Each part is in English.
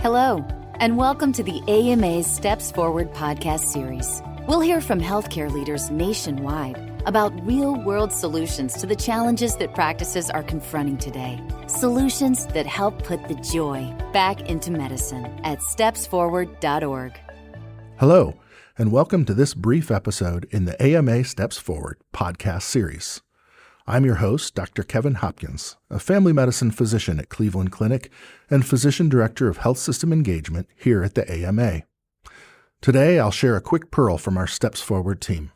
Hello, and welcome to the AMA's Steps Forward podcast series. We'll hear from healthcare leaders nationwide about real-world solutions to the challenges that practices are confronting today. Solutions that help put the joy back into medicine at stepsforward.org. Hello, and welcome to this brief episode in the AMA Steps Forward podcast series. I'm your host, Dr. Kevin Hopkins, a family medicine physician at Cleveland Clinic and physician director of health system engagement here at the AMA. Today, I'll share a quick pearl from our Steps Forward team.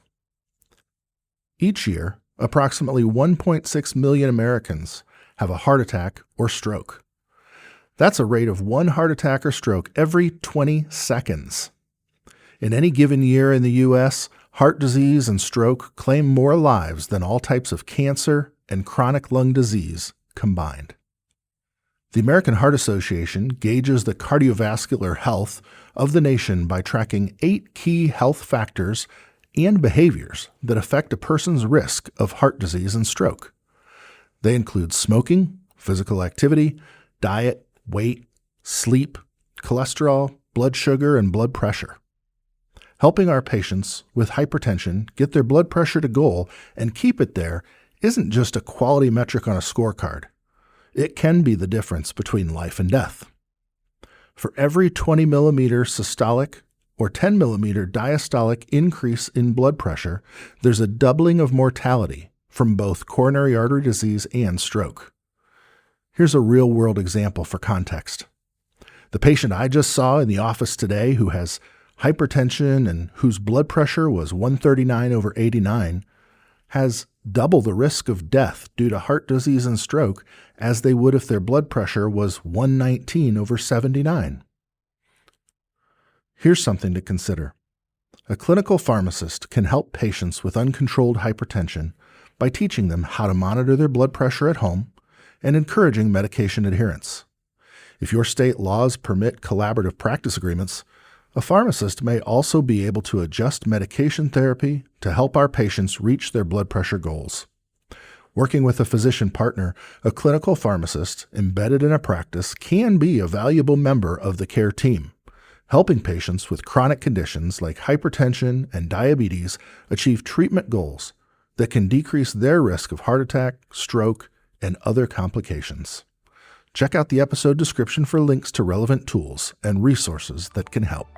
Each year, approximately 1.6 million Americans have a heart attack or stroke. That's a rate of one heart attack or stroke every 20 seconds. In any given year in the U.S., heart disease and stroke claim more lives than all types of cancer and chronic lung disease combined. The American Heart Association gauges the cardiovascular health of the nation by tracking 8 key health factors and behaviors that affect a person's risk of heart disease and stroke. They include smoking, physical activity, diet, weight, sleep, cholesterol, blood sugar, and blood pressure. Helping our patients with hypertension get their blood pressure to goal and keep it there isn't just a quality metric on a scorecard. It can be the difference between life and death. For every 20 millimeter systolic or 10 millimeter diastolic increase in blood pressure, there's a doubling of mortality from both coronary artery disease and stroke. Here's a real-world example for context. The patient I just saw in the office today who has hypertension and whose blood pressure was 139/89 has double the risk of death due to heart disease and stroke as they would if their blood pressure was 119/79. Here's something to consider. A clinical pharmacist can help patients with uncontrolled hypertension by teaching them how to monitor their blood pressure at home and encouraging medication adherence. If your state laws permit collaborative practice agreements, a pharmacist may also be able to adjust medication therapy to help our patients reach their blood pressure goals. Working with a physician partner, a clinical pharmacist embedded in a practice can be a valuable member of the care team, helping patients with chronic conditions like hypertension and diabetes achieve treatment goals that can decrease their risk of heart attack, stroke, and other complications. Check out the episode description for links to relevant tools and resources that can help.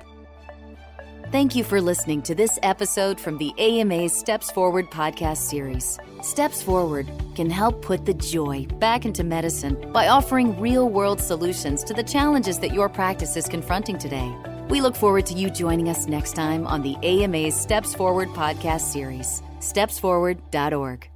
Thank you for listening to this episode from the AMA's Steps Forward podcast series. Steps Forward can help put the joy back into medicine by offering real-world solutions to the challenges that your practice is confronting today. We look forward to you joining us next time on the AMA's Steps Forward podcast series. stepsforward.org.